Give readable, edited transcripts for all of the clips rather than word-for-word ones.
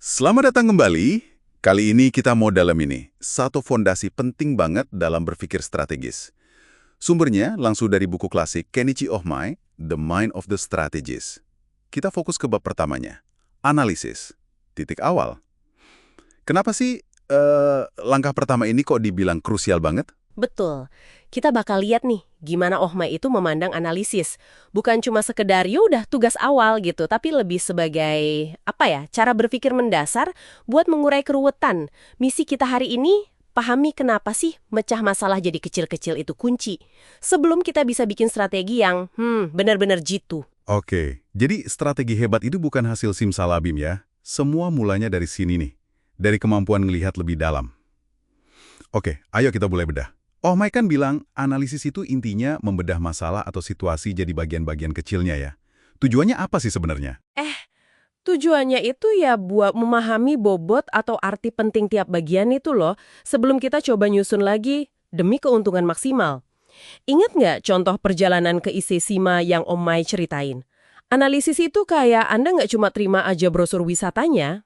Selamat datang kembali. Kali ini kita mau dalam ini. Satu fondasi penting banget dalam berpikir strategis. Sumbernya langsung dari buku klasik Kenichi Ohmae, The Mind of the Strategist. Kita fokus ke bab pertamanya. Analisis. Titik awal. Kenapa sih langkah pertama ini kok dibilang krusial banget? Betul. Kita bakal lihat nih, gimana Ohmae itu memandang analisis. Bukan cuma sekedar, yaudah tugas awal gitu, tapi lebih sebagai, cara berpikir mendasar buat mengurai keruwetan. Misi kita hari ini, pahami kenapa sih mecah masalah jadi kecil-kecil itu kunci. Sebelum kita bisa bikin strategi yang, benar-benar jitu. Oke, jadi strategi hebat itu bukan hasil simsalabim ya. Semua mulanya dari sini nih. Dari kemampuan melihat lebih dalam. Oke, ayo kita mulai bedah. Mike kan bilang analisis itu intinya membedah masalah atau situasi jadi bagian-bagian kecilnya ya. Tujuannya apa sih sebenarnya? Tujuannya itu ya buat memahami bobot atau arti penting tiap bagian itu loh, sebelum kita coba nyusun lagi demi keuntungan maksimal. Ingat nggak contoh perjalanan ke Iseshima yang Om Mai ceritain? Analisis itu kayak Anda nggak cuma terima aja brosur wisatanya.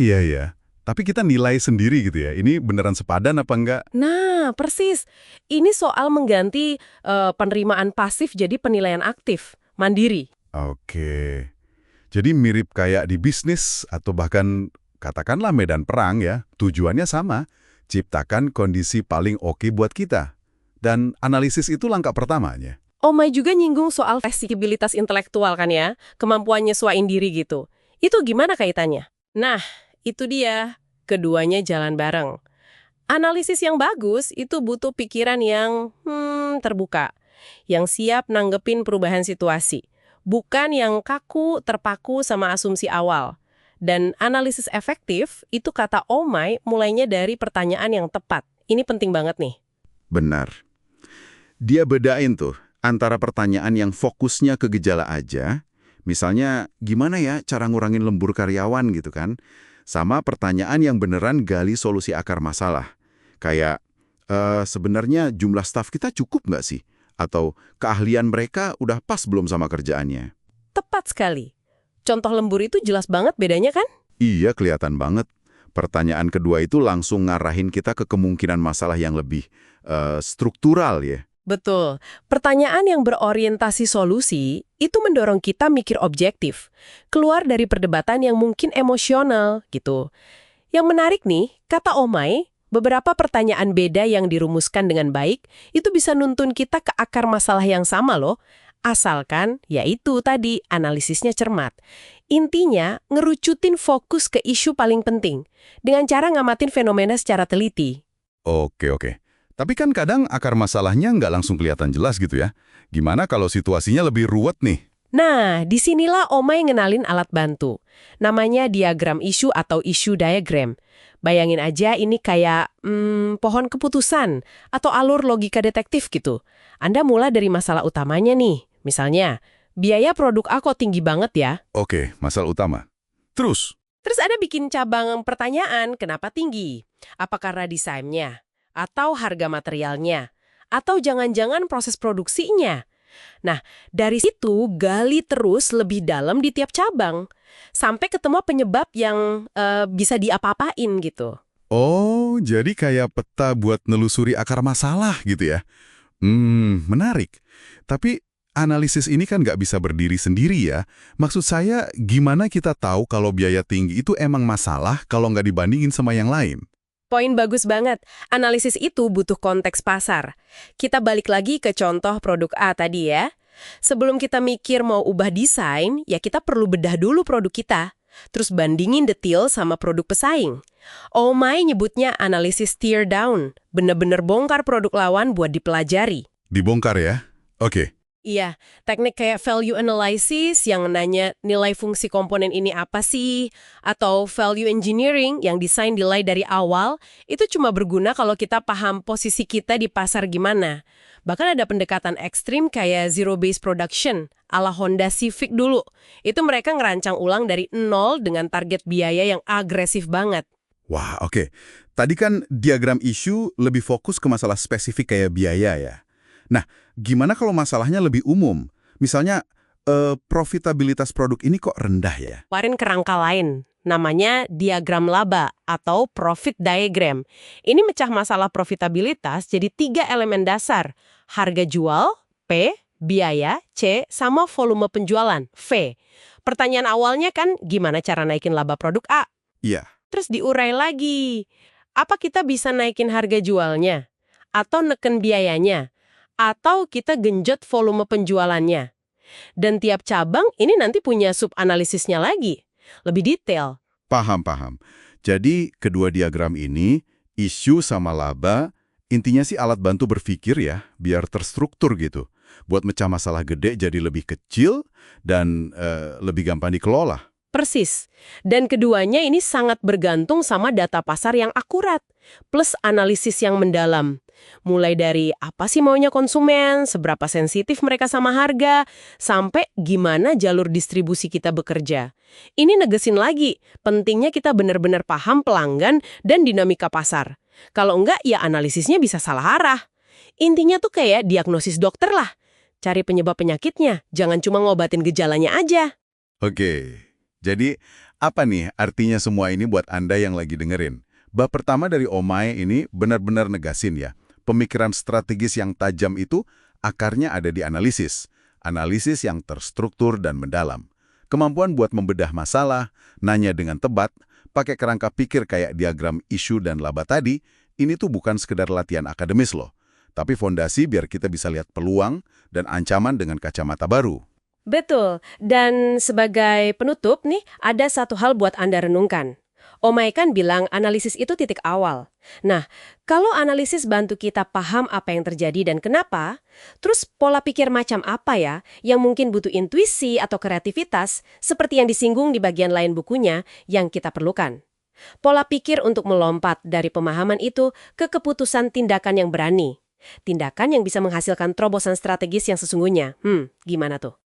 Iya ya. Tapi kita nilai sendiri gitu ya. Ini beneran sepadan apa enggak? Nah, persis. Ini soal mengganti penerimaan pasif jadi penilaian aktif, mandiri. Oke. Jadi mirip kayak di bisnis atau bahkan katakanlah medan perang ya. Tujuannya sama. Ciptakan kondisi paling oke buat kita. Dan analisis itu langkah pertamanya. Omai juga nyinggung soal fleksibilitas intelektual kan ya, kemampuan nyesuaiin diri gitu. Itu gimana kaitannya? Nah, itu dia. Keduanya jalan bareng. Analisis yang bagus itu butuh pikiran yang terbuka, yang siap nanggepin perubahan situasi. Bukan yang kaku, terpaku sama asumsi awal. Dan analisis efektif itu kata Omai mulainya dari pertanyaan yang tepat. Ini penting banget nih. Benar. Dia bedain tuh antara pertanyaan yang fokusnya ke gejala aja, misalnya gimana ya cara ngurangin lembur karyawan gitu kan, sama pertanyaan yang beneran gali solusi akar masalah. Kayak, sebenarnya jumlah staf kita cukup nggak sih? Atau keahlian mereka udah pas belum sama kerjaannya? Tepat sekali. Contoh lembur itu jelas banget bedanya kan? Iya, kelihatan banget. Pertanyaan kedua itu langsung ngarahin kita ke kemungkinan masalah yang lebih struktural ya. Betul. Pertanyaan yang berorientasi solusi itu mendorong kita mikir objektif, keluar dari perdebatan yang mungkin emosional gitu. Yang menarik nih, kata Omai, beberapa pertanyaan beda yang dirumuskan dengan baik itu bisa nuntun kita ke akar masalah yang sama loh, asalkan yaitu tadi analisisnya cermat. Intinya, ngerucutin fokus ke isu paling penting dengan cara ngamatin fenomena secara teliti. Oke. Tapi kan kadang akar masalahnya nggak langsung kelihatan jelas gitu ya. Gimana kalau situasinya lebih ruwet nih? Nah, disinilah Omai ngenalin alat bantu. Namanya diagram isu atau issue diagram. Bayangin aja ini kayak pohon keputusan atau alur logika detektif gitu. Anda mulai dari masalah utamanya nih. Misalnya, biaya produk A kok tinggi banget ya? Oke, masalah utama. Terus? Terus Anda bikin cabang pertanyaan, kenapa tinggi? Apa karena desainnya? Atau harga materialnya? Atau jangan-jangan proses produksinya? Nah, dari situ gali terus lebih dalam di tiap cabang, sampai ketemu penyebab yang bisa diapa-apain gitu. Oh, jadi kayak peta buat nelusuri akar masalah gitu ya? Menarik. Tapi analisis ini kan nggak bisa berdiri sendiri ya. Maksud saya, gimana kita tahu kalau biaya tinggi itu emang masalah kalau nggak dibandingin sama yang lain? Poin bagus banget. Analisis itu butuh konteks pasar. Kita balik lagi ke contoh produk A tadi ya. Sebelum kita mikir mau ubah desain, ya kita perlu bedah dulu produk kita. Terus bandingin detail sama produk pesaing. Omai nyebutnya analisis tear down. Bener-bener bongkar produk lawan buat dipelajari. Dibongkar ya? Oke. Iya, teknik kayak value analysis yang nanya nilai fungsi komponen ini apa sih, atau value engineering yang desain nilai dari awal, itu cuma berguna kalau kita paham posisi kita di pasar gimana. Bahkan ada pendekatan ekstrim kayak zero-based production, ala Honda Civic dulu. Itu mereka ngerancang ulang dari nol dengan target biaya yang agresif banget. Wah, oke. Tadi kan diagram isu lebih fokus ke masalah spesifik kayak biaya ya. Nah, gimana kalau masalahnya lebih umum? Misalnya, profitabilitas produk ini kok rendah ya? Keluarin kerangka lain. namanya diagram laba atau profit diagram. Ini mecah masalah profitabilitas jadi 3 elemen dasar. Harga jual, P, biaya, C, sama volume penjualan, V. Pertanyaan awalnya kan gimana cara naikin laba produk A? Iya. Terus diurai lagi. Apa kita bisa naikin harga jualnya? Atau neken biayanya? Atau kita genjot volume penjualannya? Dan tiap cabang ini nanti punya sub-analisisnya lagi. Lebih detail. Paham. Jadi, kedua diagram ini, isu sama laba, intinya sih alat bantu berpikir ya, biar terstruktur gitu. Buat mecah masalah gede jadi lebih kecil dan lebih gampang dikelola. Persis. Dan keduanya ini sangat bergantung sama data pasar yang akurat, plus analisis yang mendalam. Mulai dari apa sih maunya konsumen, seberapa sensitif mereka sama harga, sampai gimana jalur distribusi kita bekerja. Ini negesin lagi, pentingnya kita benar-benar paham pelanggan dan dinamika pasar. Kalau enggak, ya analisisnya bisa salah arah. Intinya tuh kayak diagnosis dokter lah. Cari penyebab penyakitnya, jangan cuma ngobatin gejalanya aja. Oke. Jadi, apa nih artinya semua ini buat Anda yang lagi dengerin? Bab pertama dari Omae ini benar-benar negasin ya. Pemikiran strategis yang tajam itu akarnya ada di analisis. Analisis yang terstruktur dan mendalam. Kemampuan buat membedah masalah, nanya dengan tepat, pakai kerangka pikir kayak diagram isu dan laba tadi, ini tuh bukan sekedar latihan akademis loh. Tapi fondasi biar kita bisa lihat peluang dan ancaman dengan kacamata baru. Betul. Dan sebagai penutup nih, ada satu hal buat Anda renungkan. Omae kan bilang analisis itu titik awal. Nah, kalau analisis bantu kita paham apa yang terjadi dan kenapa, terus pola pikir macam apa ya yang mungkin butuh intuisi atau kreativitas seperti yang disinggung di bagian lain bukunya yang kita perlukan. Pola pikir untuk melompat dari pemahaman itu ke keputusan tindakan yang berani. Tindakan yang bisa menghasilkan terobosan strategis yang sesungguhnya. Gimana tuh?